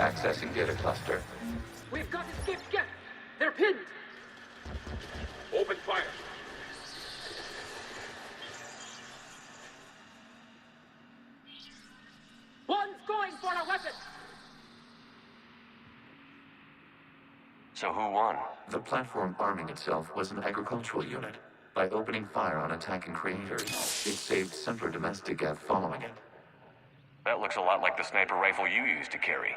Accessing data cluster. We've got escape gap. They're pinned. Open fire. One's going for a weapon. So who won? The platform arming itself was an agricultural unit. By opening fire on attacking creators, it saved simpler domestic death following it. That looks a lot like the sniper rifle you used to carry.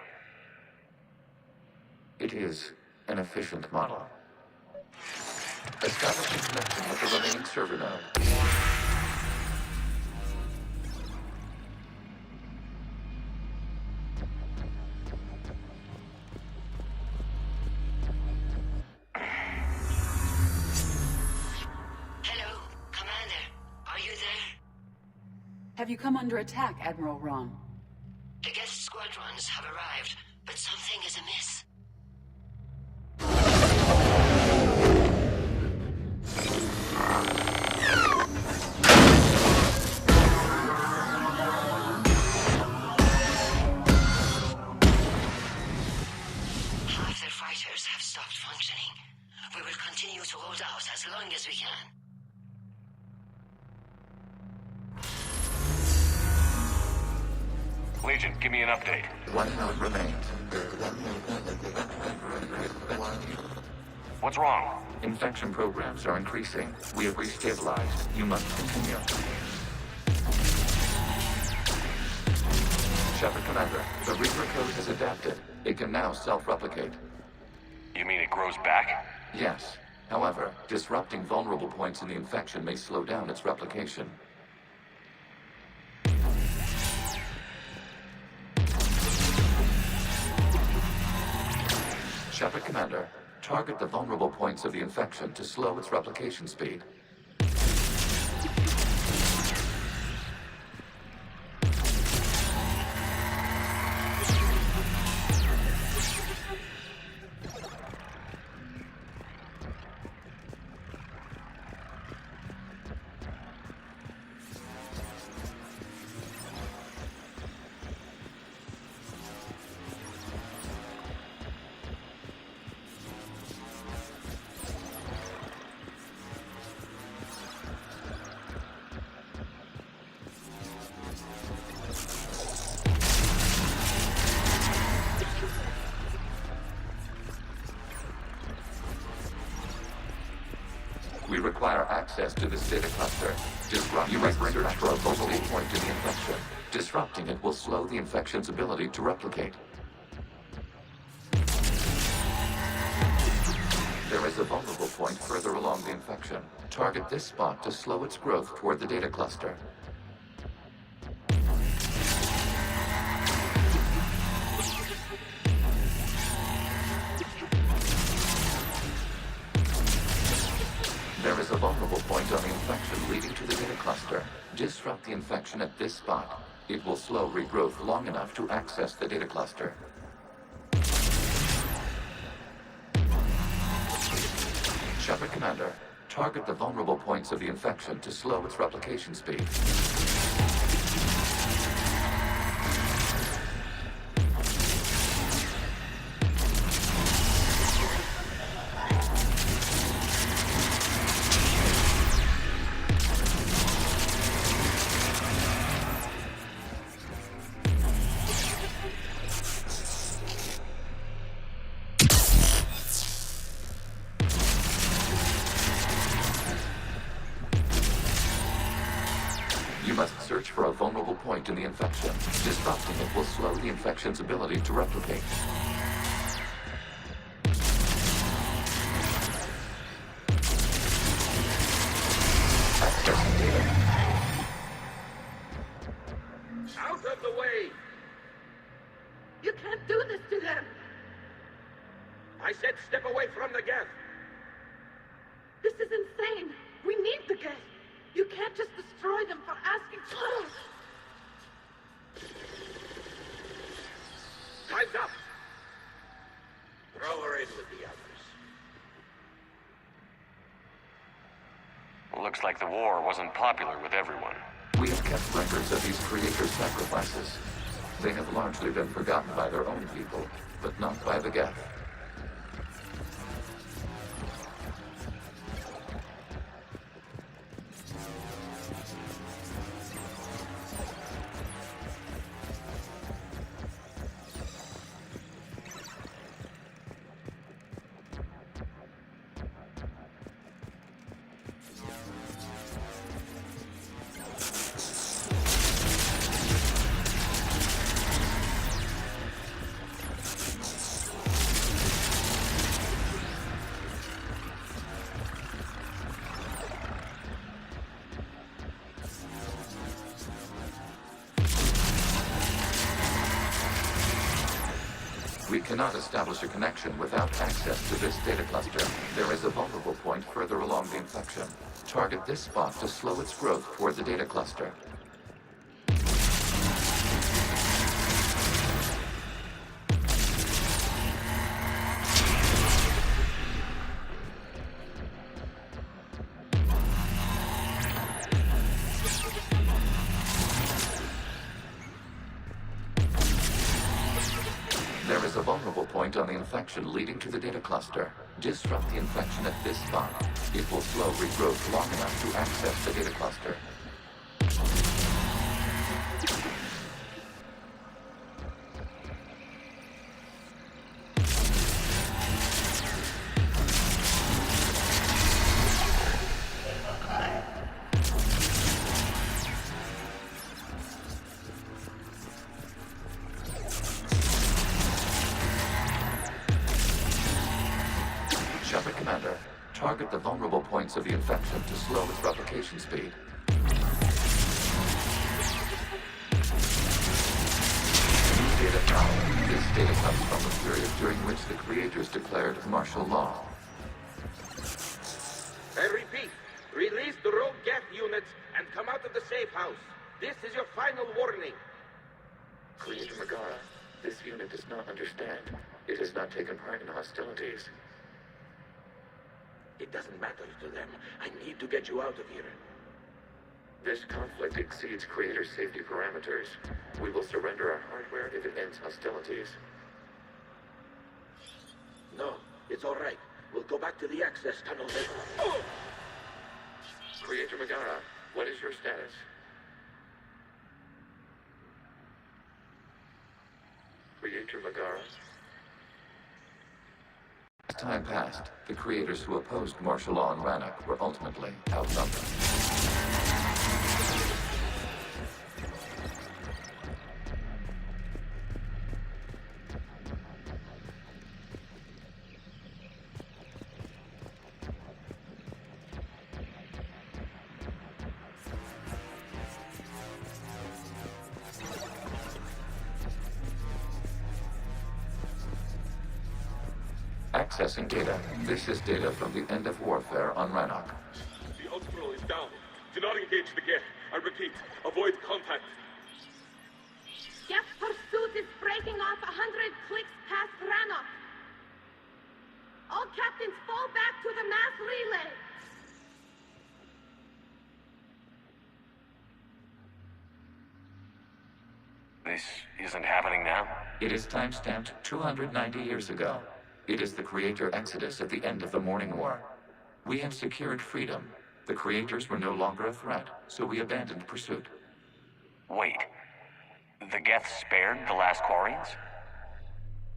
It is an efficient model. Establishing connection with the remaining server node. Hello, Commander. Are you there? Have you come under attack, Admiral Ron? The guest squadrons have arrived, but something is amiss. Half their fighters have stopped functioning. We will continue to hold out as long as we can. Legion, give me an update. One node remains. What's wrong? Infection programs are increasing. We have restabilized. You must continue. Shepard Commander, the Reaper code has adapted. It can now self-replicate. You mean it grows back? Yes. However, disrupting vulnerable points in the infection may slow down its replication. Shepard Commander, target the vulnerable points of the infection to slow its replication speed. We require access to this data cluster. You must search for a vulnerable point in the infection. Disrupting it will slow the infection's ability to replicate. There is a vulnerable point further along the infection. Target this spot to slow its growth toward the data cluster. There is a vulnerable point on the infection leading to the data cluster. Disrupt the infection at this spot. It will slow regrowth long enough to access the data cluster. Shepard Commander, target the vulnerable points of the infection to slow its replication speed. You must search for a vulnerable point in the infection. Disrupting it will slow the infection's ability to replicate. Accessing data. Out of the way! You can't do this to them. I said step away from the gas. This is insane. We need the gas. You can't just destroy them for asking. Time's up. Throw her in with the others. Looks like the war wasn't popular with everyone. We have kept records of these creators' sacrifices. They have largely been forgotten by their own people, but not by the Geth. We cannot establish a connection without access to this data cluster. There is a vulnerable point further along the infection. Target this spot to slow its growth toward the data cluster. There is a vulnerable point on the infection leading to the data cluster. Disrupt the infection at this spot. It will slow regrowth long enough to access the data cluster. Commander, target the vulnerable points of the infection to slow its replication speed. New data found. This data comes from the period during which the creators declared martial law. I repeat, release the rogue Geth units and come out of the safe house. This is your final warning. Creator Megara, this unit does not understand. It has not taken part in hostilities. It doesn't matter to them. I need to get you out of here. This conflict exceeds Creator's safety parameters. We will surrender our hardware if it ends hostilities. No, it's all right. We'll go back to the access tunnel then. Oh! Creator Megara, what is your status? Creator Megara? As time passed, the creators who opposed martial law in Rannoch were ultimately outnumbered. Accessing data. This is data from the end of warfare on Rannoch. The Ultimo is down. Do not engage the Geth. I repeat, avoid contact. Geth pursuit is breaking off 100 clicks past Rannoch. All captains fall back to the mass relay. This isn't happening now? It is timestamped 290 years ago. It is the Creator Exodus at the end of the Morning War. We have secured freedom. The Creators were no longer a threat, so we abandoned pursuit. Wait. The Geth spared the last Quarians?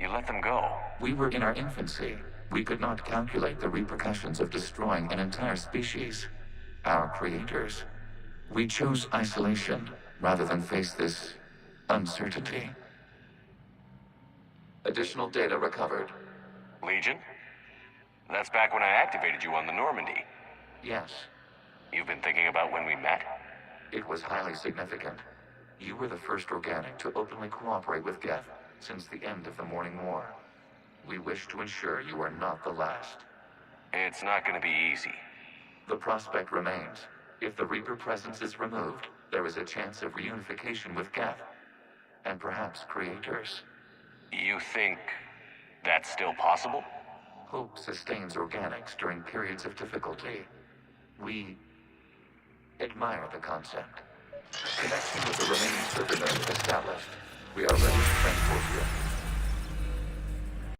You let them go. We were in our infancy. We could not calculate the repercussions of destroying an entire species. Our creators. We chose isolation rather than face this uncertainty. Additional data recovered. Legion? That's back when I activated you on the Normandy. Yes, You've been thinking about when we met? it was highly significant. You were the first organic to openly cooperate with Geth since the end of the Morning War. We wish to ensure you are not the last. It's not gonna be easy. The prospect remains. If the Reaper presence is removed, there is a chance of reunification with Geth, and perhaps creators. You think that's still possible? Hope sustains organics during periods of difficulty. We admire the concept. Connection with the remaining server node established. We are ready to transport you.